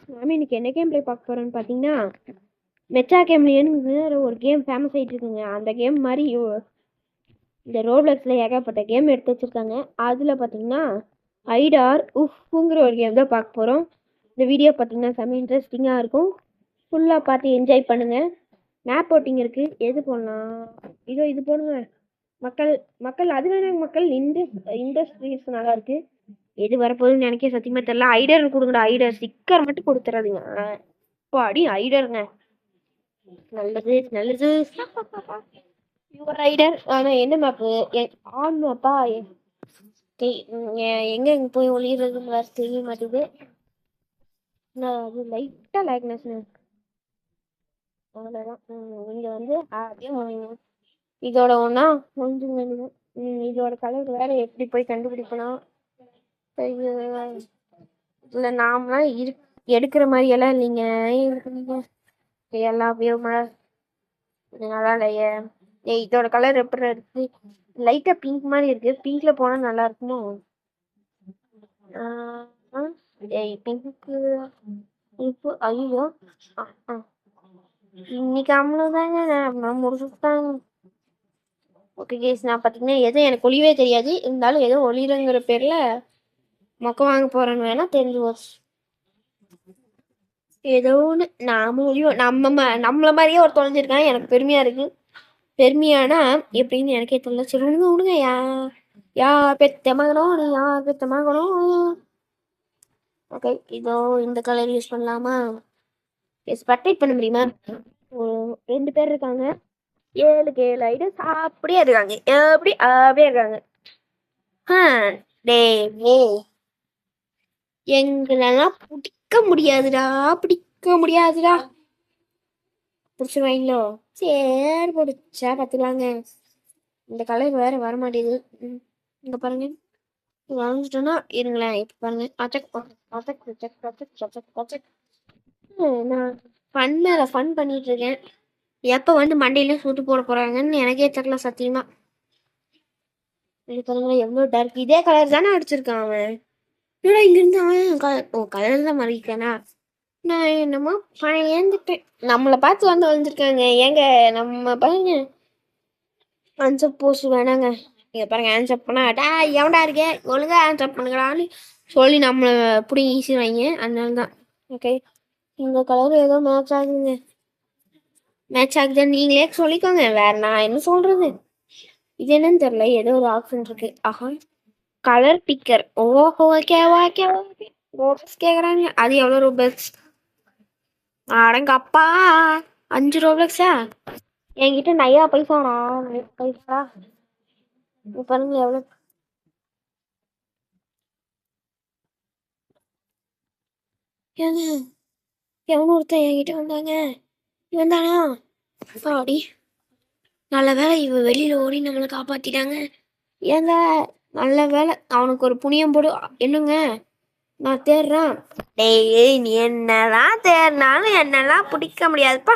இன்னைக்கு என்ன game play பார்க்க போறோம்னு பார்த்தீங்கன்னா மெச்சா கேம்லியன்னு ஒரு கேம் ஃபேமஸ் ஆகிட்டு இருக்குங்க. அந்த கேம் மாதிரி இந்த ரோப்ளக்ஸில் ஏகப்பட்ட கேம் எடுத்து வச்சுருக்காங்க. அதில் பார்த்தீங்கன்னா ஐடார் உஃப்ங்கிற ஒரு கேம் தான் பார்க்க போகிறோம். இந்த வீடியோ பார்த்தீங்கன்னா செம்ம இன்ட்ரெஸ்டிங்காக இருக்கும். ஃபுல்லாக பார்த்து என்ஜாய் பண்ணுங்கள். மேப் போட்டிங் இருக்குது, எது போடலாம்? இது போடுங்க. மக்கள் அது வேணாங்க. மக்கள் இண்டஸ்ட்ரீஸ் நல்லா இருக்குது. எது வரப்போகுதுன்னு எனக்கே சத்தியமாக தெரியல. ஐடர் கொடுங்கடா. ஐடர் ஸ்டிக்கர் மட்டும் கொடுத்துறாதீங்க. அடி ஐடருங்க. நல்லது. யுவர் ஐடர். ஆனால் என்ன மேப்பு? ஆன் மேப்பா? எங்க போய் ஒளியறதுன்னு வேறு தெரிய மாட்டேங்குது. அது லைட்டாக லைக்னஸ். அவ்வளோதான். இங்கே வந்து அப்படியே இதோட ஒன்றா முடிஞ்சுங்க. இதோட கலர் வேற எப்படி போய் கண்டுபிடிப்பனா? இல்லை நாமலாம் எடுக்கிற மாதிரியெல்லாம் இல்லைங்க. எல்லாம் அப்படியே நல்லா இல்லையே. இதோட கலர் எப்படி இருக்கு? லைட்டா பிங்க் மாதிரி இருக்கு. பிங்க்ல போனா நல்லா இருக்குமோ? பிங்க்கு இப்போ ஐயோ இன்னைக்கு அவ்வளோதாங்க. நான் முடிச்சுட்டாங்க. ஓகே கேஸ், நான் பார்த்தீங்கன்னா எதுவும் எனக்கு ஒளிவே தெரியாது. இருந்தாலும் ஏதோ ஒளிரங்கிற பேர்ல மொக்க வாங்க போறேன்னு வேணா தெரிஞ்சு போச்சு. ஏதோ ஒன்று நாம ஒளிவோம். நம்மள மாதிரியே ஒரு தொலைஞ்சிருக்காங்க. எனக்கு பெருமையா இருக்கு. பெருமையானா எப்படின்னு எனக்கே தெரியல. சரி விடுங்க. யார் பெத்த மகனோ நீ யார் பெத்த மகனோ? ஓகே, இதோ இந்த கலர் யூஸ் பண்ணலாமா? ஸ்பெக்டேட் பண்ண முடியுமா? 2 பேர் இருக்காங்க. 7 ஐடஸ் அப்படியே இருக்காங்க. அப்படியே இருக்காங்க. எங்களெல்லாம் பிடிக்க முடியாதுடா. பிடிச்சிருவாங்களோ? சரி பிடிச்சா பார்த்துக்கலாங்க. இந்த கலர் வேற வர மாட்டேங்குது. இங்க பாருங்க, வாங்கிட்டோன்னா இருங்களேன். இப்போ பாருங்க, நான் ஃபன் பண்ணிட்டு இருக்கேன். எப்போ வந்து மண்டையில சூட்டு போட போறாங்கன்னு எனக்கே தெரியல சத்தியமா. இது பாருங்க எவ்வளோ டார்க். இதே கலர் தானே அடிச்சிருக்கான் அவன். இங்க இருந்து அவன் கலர் தான் மறைக்கானா? நான் என்னமோ ஏந்துட்டேன். நம்மளை பார்த்து வந்து வந்திருக்காங்க. ஏங்க நம்ம பாருங்க ஆன்சர் போஸ்ட் வேணாங்க. இங்கே பாருங்க, ஆன்சர் பண்ணா எவன்டா இருக்கே ஒழுங்கா ஆன்சர் பண்ணுங்கடான்னு சொல்லி நம்மளை பிடிங்க ஈஸி வாங்க. அதனால தான். ஓகே, இந்த கலர் ஏதோ மேட்ச் ஆகுதுங்க. மேட்ச் ஆகுதுன்னு நீங்களே சொல்லிக்கோங்க. வேற நான் என்ன சொல்றது? இது என்னன்னு தெரியல. ஏதோ ஒரு ஆப்ஷன் இருக்கு. ஆஹா, கலர் பிக்கர். ஓஹோ, ஓகே ரோபஸ் கேட்குறாங்க. அது எவ்வளோ ரோபஸ்? அடங்கப்பா, 5 ரோபக்ஸா? என்கிட்ட நையா பைசாடா. பாருங்க எவ்வளோ. ஏங்க எவனோ ஒருத்தன் என்கிட்ட வந்தாங்க. இவன் தானா? பாடி நல்ல வேலை இவ வெளியில ஓடி நம்மளை காப்பாத்திட்டாங்க. ஏங்க நல்ல வேலை. அவனுக்கு ஒரு புண்ணியம் போடு. என்னங்க நான் தேடுறேன். டேய் நீ என்னதான் தேடினாலும் என்னெல்லாம் பிடிக்க முடியாதுப்பா.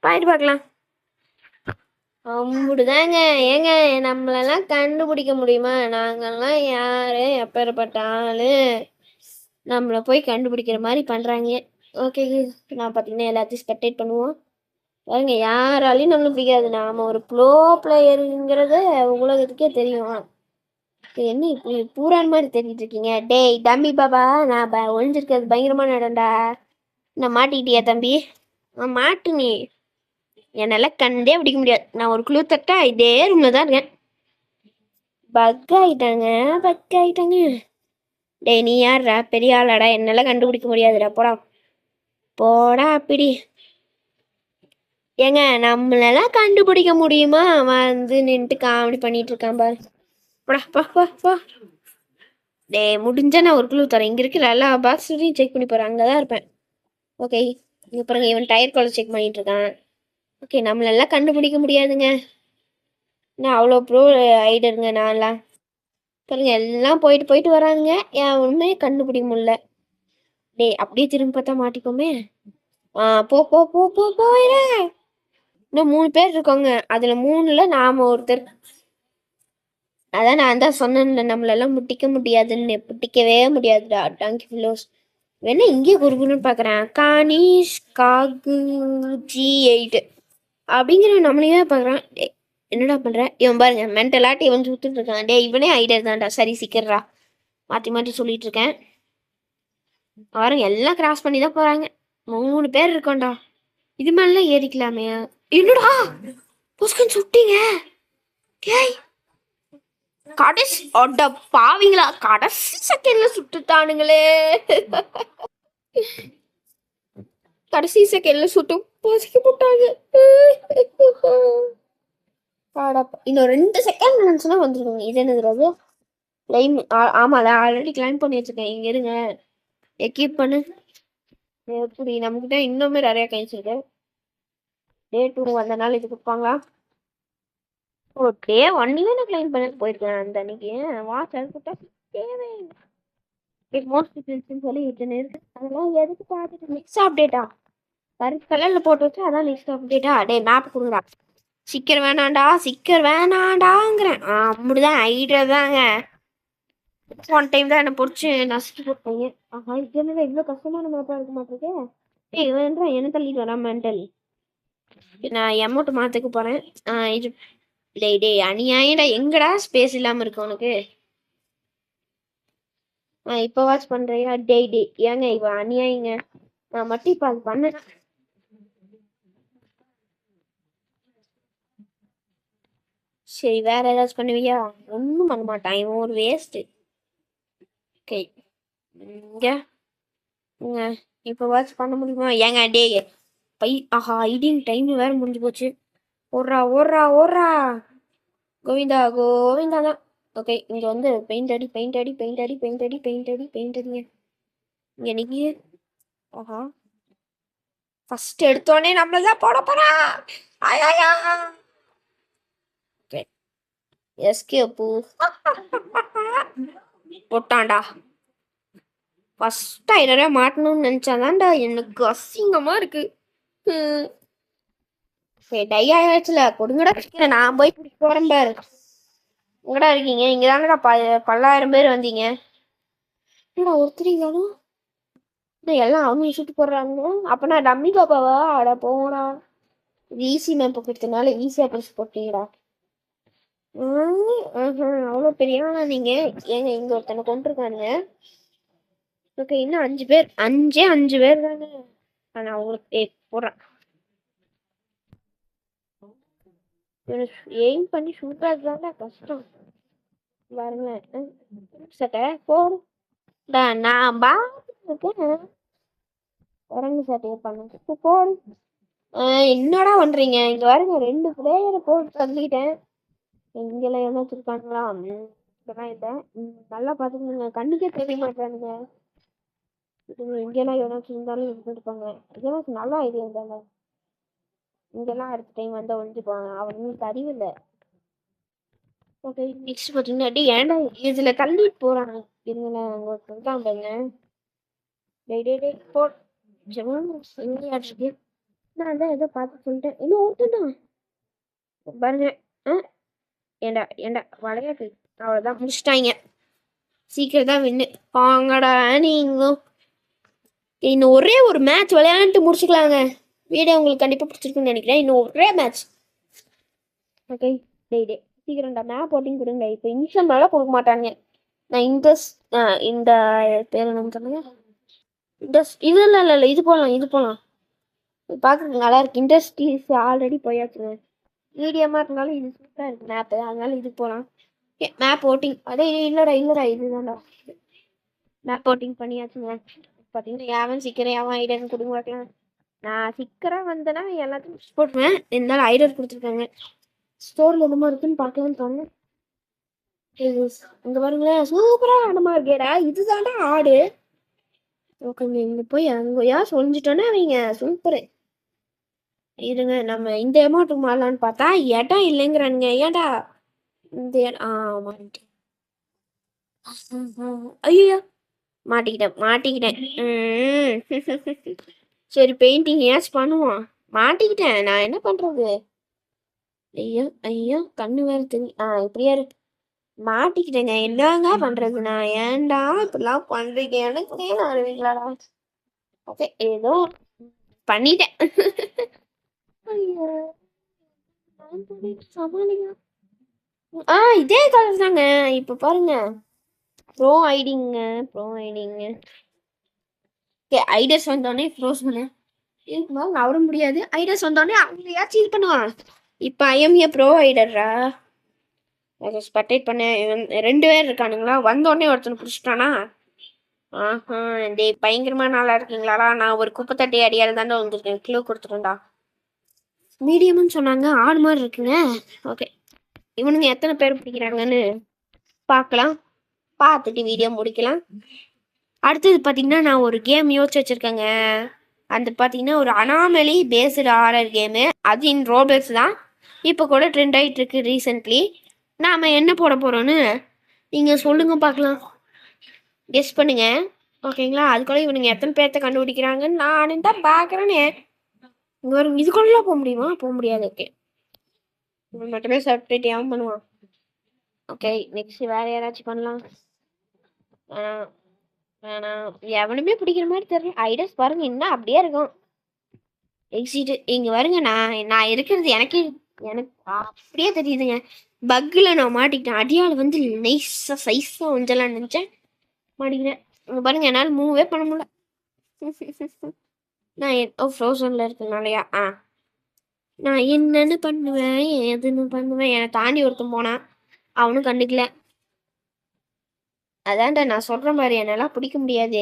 பாயிட்டு பார்க்கலாம். அப்படிதாங்க. ஏங்க நம்மளெல்லாம் கண்டுபிடிக்க முடியுமா? நாங்கெல்லாம் யாரு எப்பேற்பட்ட ஆளு? நம்மளை போய் கண்டுபிடிக்கிற மாதிரி பண்ணுறாங்க. ஓகே, நான் பார்த்தீங்கன்னா எல்லாத்தையும் ஸ்பெக்டேட் பண்ணுவோம். பாருங்க, யாராலையும் நம்மளுக்கு பிடிக்காது. நாம் ஒரு ப்ளோ பிளேயருங்கிறத உலகத்துக்கே தெரியும். என்ன இப்படி பூரான் மாதிரி தெரிஞ்சிட்டு இருக்கீங்க? டேய் தம்பி பாபா, நான் ஒழிஞ்சிருக்கிறது பயங்கரமான இடம்டா. நான் மாட்டிக்கிட்டியா தம்பி? மாட்டு நீ. என்னால் கண்டே பிடிக்க முடியாது. நான் ஒரு குழு தட்டா இதே ரூமில் தான் இருக்கேன். பக் ஆயிட்டாங்க. டேய் நீ யார்ரா? பெரிய ஆளாடா? என்னால் கண்டுபிடிக்க முடியாதுடா. போடா அப்படி. ஏங்க நம்மளெல்லாம் கண்டுபிடிக்க முடியுமா? வந்து நின்றுட்டு காமெடி பண்ணிட்டு இருக்கான் பாரு. போடா. டேய் முடிஞ்சா நான் ஒரு குழு தரேன். இங்கே இருக்கிற எல்லா பாக்ஸையும் செக் பண்ணி போகிறேன். அங்கே தான் இருப்பேன். ஓகே, இங்கே பாருங்க, இவன் டயர் காலர் செக் பண்ணிட்டு இருக்கான். ஓகே, நம்மளெல்லாம் கண்டுபிடிக்க முடியாதுங்க. நான் அவ்வளோ ப்ரோ ஐடருங்க நான்லாம். பாருங்க எல்லாம் போயிட்டு வராங்க. என் உண்மையை கண்டுபிடிக்க முடியல. டேய் அப்படியே திரும்பி பார்த்தா மாட்டிக்கோமே. போயிட. இன்னும் 3 பேர் இருக்காங்க. அதில் 3ல் நாம் ஒருத்தர். அதான் நான் தான் சொன்னேன்ல, நம்மளெல்லாம் முட்டிக்க முடியாதுன்னு. பிடிக்கவே முடியாதுடா டாங்கி ஃபிலோஸ். என்ன இங்கே குறுகுன்னு பார்க்குறேன். கானிஷ் காகு G8 அப்படிங்கிற நம்மளையே பார்க்குறான். என்னடா பண்ற? இவன் பாருங்க மென்டலாட்டி இவன் சுத்துட்டு இருக்கான். டே இவனே ஐடியா தான்டா. சரி சீக்கிரா மாற்றி மாற்றி சொல்லிட்டு இருக்கேன். பாருங்க எல்லாம் கிராஸ் பண்ணி தான் போறாங்க. 3 பேர் இருக்கோண்டா. இது மேலாம் ஏறிக்கலாமே. என்னடா புஸ்கன் சுட்டீங்க? டேய் கடைசி அட பாவிங்களா, கடைசி செகண்ட்ல சுட்டுட்டானுங்களே. கடைசி செகண்ட்ல சுட்டு பொசுக்கி போட்டாங்க. இன்னும் 2 செகண்ட் நினைச்சுன்னா வந்துருவாங்க. இது என்னது கிளைம்? ஆமால ஆல்ரெடி கிளைம் பண்ணி வச்சிருக்கேன். இங்க இருங்க எக்யூப் பண்ணு. எப்படி நம்மகிட்ட இன்னுமே நிறைய கைச்சிருக்கு. டே 2 வந்தனால இது கொடுப்பாங்களா? ஓ டே 1 நான் கிளைம் பண்ண போயிருக்கேன் அந்த அன்னைக்கு. வாட்ச் அதுக்கிட்ட தேவை மோஸ்ட் சொல்லி இருக்கு. அதெல்லாம் எதுக்கு பார்த்துட்டு நெக்ஸ்ட் அப்டேட்டா கருப்பு கலர்ல போட்டு வச்சு அதான் நெக்ஸ்ட் அப்டேட்டா. டே மேப் கொடுங்கடா. சிக்கர் வேணாண்டாங்கிறேன். அப்படிதான் ஐடியா தாங்க. ஒன் டைம் தான் என்ன பொடிச்சு நசுக்கி போட்டாங்க. ஆஹா இது என்ன இவ்வளோ கஷ்டமான மேப்பா இருக்க மாட்டிருக்கே. ஏய் இவன்றா என்ன தள்ளிட்டு வரா மென்டல். நான் எமௌண்ட் மாத்துக்கு போறேன். இது டே அநியாயடா. எங்கடா ஸ்பேஸ் இல்லாம இருக்கு உனக்கு? இப்போ வாட்ச் பண்றியா? டே ஏங்க இவ அநியாயங்க. நான் மட்டும் இப்போ அது பண்ண. சரி வேற ஏதாச்சும் பண்ணுவியா? ஒன்றும் பண்ண மாட்டான் இவன் ஒரு வேஸ்ட். ஓகே இங்க இப்போ வாட்ச் பண்ண முடியுமா? ஏங்க டே ஆஹா ஐடிங் டைம் வேற முடிஞ்சு போச்சு. ஓடுறா கோவிந்தா தான். ஓகே இங்க வந்து பெயிண்ட் அடிங்க இங்க நிக்கி. ஆஹா ஃபர்ஸ்ட் எடுத்தோடனே நம்மள தான் போட போறா. ஆயா ஓகே எஸ்கேப் போட்டான்டா. ஃபர்ஸ்ட் ஐடரே மாட்டணும்னு நினைச்சாதான்டா எனக்கு அசிங்கமா இருக்கு. டை ஆயிடுச்சுல கொடுங்கடா. நான் போய் பிடிக்க போறேன் பாரு. எங்கடா இருக்கீங்க? இங்க தானடா 10,000 பேர் வந்தீங்க. என்னடா ஒருத்தரிங்களும் எல்லாம் அவங்க சுட்டு போடுறாங்க. அப்ப நான் டம்மி பாப்பாவா? அட போடா. ஈஸி மேப் கொடுத்தனால ஈஸியா பிடிச்சி போட்டீங்கடா. அவ்வளோ பெரிய நீங்க. ஏங்க இங்க ஒருத்தனை கொண்டிருக்கானுங்க. ஓகே இன்னும் 5 பேர். 5 பேர் தானே. நான் அவங்களுக்கு போடுறேன். எய்ம் பண்ணி சூப்பர் தானே கஷ்டம். பாருங்களேன் சட்டை போடுடா. நான் பாத்துருக்கேன். குரங்கு சட்டையை பண்ண போடு. என்னடா பண்றீங்க? இங்க பாருங்க 2 பிளேயரை போட்டு தள்ளிட்டேன். இங்கெல்லாம் என்ன வச்சிருக்காங்களா? இதெல்லாம் இல்லை. நல்லா பாத்துக்கோங்க. கண்ணுக்கே தெரிய மாட்டானுங்க. இங்கெல்லாம் எவனாச்சும் இருந்தாலும் இருந்துருப்பாங்க. இதெல்லாம் நல்ல ஐடியா தானே. இங்கெல்லாம் அடுத்த டைம் வந்தா வந்துப்பாங்க. அவனுக்கு அறிவில்லை. ஓகே நெக்ஸ்ட் பார்த்தீங்கன்னா ஏன்டா இதுல தள்ளிட்டு போறாங்க. இருங்களேன் அங்க ஒருத்தான் பாருங்க. டே போ இருக்கு. நான் தான் ஏதோ பார்த்து சொல்லிட்டேன். இன்னும் ஒருத்தான் பாருங்க. ஏண்டா விளையாட்டு அவ்வளோதான் முடிச்சிட்டாங்க. சீக்கிரம் தான் வின்னு பாங்கடா நீங்க. இன்னும் ஒரே ஒரு மேட்ச் விளையாண்டு முடிச்சுக்கலாங்க. வீடியோ உங்களுக்கு கண்டிப்பாக பிடிச்சிருக்குன்னு நினைக்கிறேன். இன்னும் ஒரே மேட்ச். ஓகே டே சீக்கிரம்டா மேப் போட்டிங் கொடுங்க. இப்போ இன்ஷம் மேலே கொடுக்க மாட்டாங்க. நான் இந்த பேர் என்ன சொல்லுங்க. இது இல்லை இது போகலாம். பார்க்குறதுக்கு நல்லா இருக்கு. இண்டஸ்ட்ரீஸ் ஆல்ரெடி போயாச்சுங்க. மீடியமாக இருந்தாலும் இது சூப்பராக இருக்கு மேப்பு. அதனால இது போகலாம். மேப் ஓட்டிங் அதே இல்லைடா இதுதான்டா. மேப் ஓட்டிங் பண்ணியாச்சுங்க. பார்த்தீங்கன்னா யாவன் சீக்கிரம் யாவன் ஐடியா கொடுக்க மாட்டேன். நான் சீக்கிரம் வந்தேன்னா எல்லாத்தையும் போட்டுவேன். இருந்தாலும் ஐடியா கொடுத்துருக்காங்க. ஸ்டோரில் என்னமா இருக்குன்னு பார்க்கலான்னு தோணும். இங்க பாருங்களேன் சூப்பரா ஆடமா இருக்கேடா. இதுதான்டா ஆடு. ஓகேங்க இங்க போய் அங்கயா சொல்லிட்டோன்னே அவங்க சூப்பரு. இருங்க நம்ம இந்த அமௌண்ட்டுக்கு மாறலான்னு பார்த்தா இடம் இல்லைங்கிறானுங்க. ஏன்டா இந்த இடம் ஐயோ மாட்டிக்கிட்டேன். சரி பெயிண்டிங் ஏஸ் பண்ணுவோம். மாட்டிக்கிட்டேன். நான் என்ன பண்றது? ஐயோ கண்ணு வேற தெரியும். இப்படியா இருக்கு. மாட்டிக்கிட்டேங்க. என்னங்க பண்றது நான்? ஏன்டா இப்படிலாம் பண்றீங்க? எனக்குனே நான் வருவீங்களாடா? ஓகே, ஏதோ பண்ணிட்டேன். ஐயோ! சமாளிங்க. இதே கலர் தாங்க. இப்ப பாருங்க. ப்ரோ ஐடிங்க. ப்ரோ ஐடிங்க. ஓகே, ஐடஸ் வந்தோடனே க்ளோஸ் பண்ணு. இதுக்கு மேலே நவர முடியாது. ஐடஸ் வந்தோடனே அவங்களையாச்சும் இது பண்ணுவான். இப்போ ஐஎம் ஏ ப்ரோ ஐடரா? அதை ஸ்பெக்டேட் பண்ண 2 பேர் இருக்கானுங்களா? வந்தோடனே ஒருத்தனை பிடிச்சிட்டானா? ஆஹா, டேய் பயங்கரமா நல்லா இருக்கீங்களாடா? நான் ஒரு குப்பை தட்டி அடியால் தாண்டா வந்துருக்கேன். கிலோ கொடுத்துருந்தா. மீடியம்னு சொன்னாங்க. ஆடு மாதிரி இருக்குங்க. ஓகே, இவனுங்க எத்தனை பேர் பிடிக்கிறாங்கன்னு பார்க்கலாம். பார்த்துட்டு வீடியோ முடிக்கலாம். அடுத்தது பார்த்தீங்கன்னா நான் ஒரு கேம் யோசிச்சு வச்சுருக்கேங்க. அந்த பார்த்தீங்கன்னா ஒரு அனாமலி பேஸ்டு ஹாரர் கேமு. அது இன் ரோப்ளக்ஸ் தான். இப்போ கூட ட்ரெண்ட் ஆகிட்டு இருக்கு ரீசெண்ட்லி. நாம் என்ன போட போகிறோன்னு நீங்கள் சொல்லுங்க பார்க்கலாம். கெஸ் பண்ணுங்க. ஓகேங்களா? அதுக்குள்ள இவனுங்க எத்தனை பேர்த்த கண்டுபிடிக்கிறாங்கன்னு நான் தான் பார்க்குறேனே. இங்கே வரும். இதுக்குள்ளலாம் போக முடியுமா? போக முடியாது. ஓகே, இவன் மட்டுமே சப்ரேட் ஏன் பண்ணுவான்? ஓகே, நெக்ஸ்ட் வேறு யாராச்சும் பண்ணலாம். வேணாம், எவனுமே பிடிக்கிற மாதிரி தெரியல. ஐடஸ் பாருங்க இன்னும் அப்படியே இருக்கும். எக்ஸிட் இங்கே வருங்க. நான் இருக்கிறது எனக்கு அப்படியே தெரியுதுங்க. பக்கில் நான் மாட்டிக்கிட்டேன். அடியால் வந்து நைஸாக சைஸாக கொஞ்சலாம் நினச்சேன். மாட்டிக்கிட்டேன். இங்கே பாருங்க, என்னால் மூவே பண்ண முடியல. நான் ஃப்ரோசனில் இருக்கனாலயா? நான் என்னன்னு பண்ணுவேன், எதுன்னு பண்ணுவேன். என்னை தாண்டி ஒருத்தன் போனான். அவனும் கண்டுக்கல. அதான்டா நான் சொல்கிற மாதிரி என்னெல்லாம் பிடிக்க முடியாது.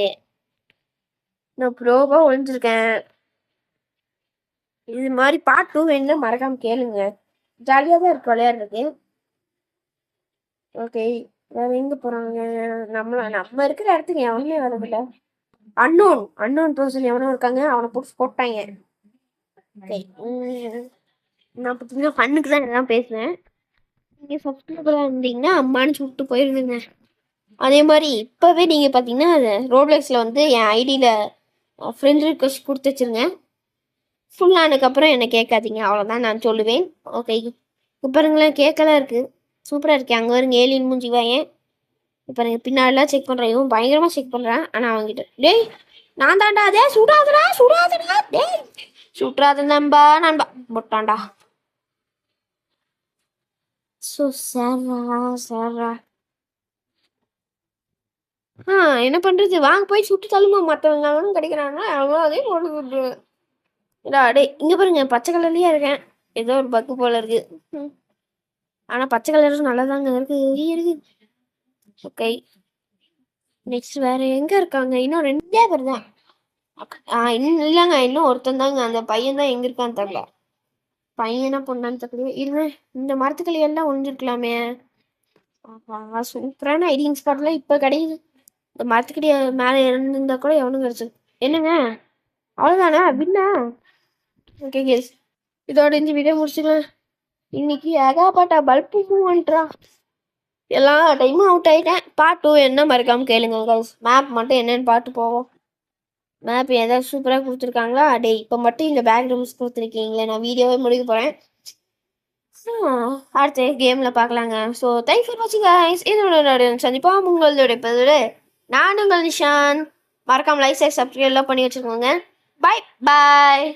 நான் ப்ரோவாக ஒழிஞ்சிருக்கேன். இது மாதிரி பார்ட் 2 வேணும்னா மறக்காம கேளுங்க. ஜாலியாக தான் இருக்கு விளையாடுறது. ஓகே, வேற எங்க போறாங்க? நம்ம இருக்கிற இடத்துக்கு எவனுமே வரதில்ல. அன்னோன் பர்சன் எவனோ இருக்காங்க. அவனை போட்டாங்க. நான் பார்த்தீங்கன்னா ஃபன்னுக்கு தான் எல்லாம் பேசுவேன். நீங்கள் சப்ஸ்கிரைபராக இருந்தீங்கன்னா அம்மானு சொல்லிட்டு போயிருந்துங்க. அதே மாதிரி இப்போவே நீங்கள் பார்த்தீங்கன்னா ரோப்ளெக்ஸில் வந்து என் ஐடியில் ஃப்ரெண்ட் ரிக்வெஸ்ட் கொடுத்து வச்சுருங்க. ஃபுல்லானதுக்கப்புறம் என்னை கேட்காதீங்க. அவ்வளோதான் நான் சொல்லுவேன். ஓகே, இப்போ பாருங்களேன், கேட்கலாம் இருக்குது. சூப்பராக இருக்கேன். அங்கே வருங்க ஏலியன் மூஞ்சி வாயேன். இப்போ எனக்கு பின்னாடிலாம் செக் பண்ணுறேன். இவன் பயங்கரமாக செக் பண்ணுறான். ஆனால் அவங்ககிட்ட டேய் நான் தாண்டா அதே சுடாதடா டேய் சுட்றாத நண்பா போட்டான்டா. ஸோ சாரா என்ன பண்ணுறது? வாங்க போய் சுட்டு தள்ளுமா. மற்றவங்க அவனும் கிடைக்கிறாங்க. அவங்களும் அதே போட்டு விட்டுருவேன். இல்லை அடே இங்கே பாருங்க, பச்சை கலர்லேயே இருக்கேன். ஏதோ ஒரு பக்கு போல் இருக்குது. ஆனால் பச்சை கலரும் நல்லா தாங்க இருக்குது. ஓகே, நெக்ஸ்ட் வேறு எங்கே இருக்காங்க? இன்னும் 2 பேர் தான். இன்னும் இல்லைங்க, இன்னும் ஒருத்தன் தாங்க. அந்த பையன் தான் எங்கே இருக்கான்னு தெரியல. பையனா பொண்ணான்னு தெரியல. இருங்க, இந்த மரத்துக்களி எல்லாம் ஒழிஞ்சிருக்கலாமே. சூப்பரான ஐடிங் ஸ்பாட்லாம் இப்போ கிடையாது. இந்த மரத்துக்கடி மேலே இருந்திருந்தா கூட எவனும் கிடச்சிது. என்னங்க அவ்வளோதானே வின்னா? ஓகே கேஸ், இதோட இந்த வீடியோ முடிச்சுக்கலாம். இன்னைக்கு ஏகாப்பட்ட பல்பு மூவ்ன்றா. எல்லா டைமும் அவுட் ஆகிட்டேன். பார்ட் 2 என்ன மறக்காமல் கேளுங்க கைஸ். மேப் மட்டும் என்னென்னு பார்த்து போவோம். மேப் ஏதாவது சூப்பராக கொடுத்துருக்காங்களா? டே இப்போ மட்டும் இந்த பேக் ரூம்ஸ் கொடுத்துருக்கீங்களே. நான் வீடியோவே முடிக்க போகிறேன். அடுத்த கேமில் பார்க்கலாங்க. ஸோ தேங்க்ஸ் ஃபார் வாட்சிங் கைஸ். இதோட சந்திப்பாக உங்களோட நான் உங்கள் நிஷான். மறக்காமல் லைக் சப்ஸ்கிரைப் எல்லாம் பண்ணி வச்சுக்கோங்க. பாய் பாய்.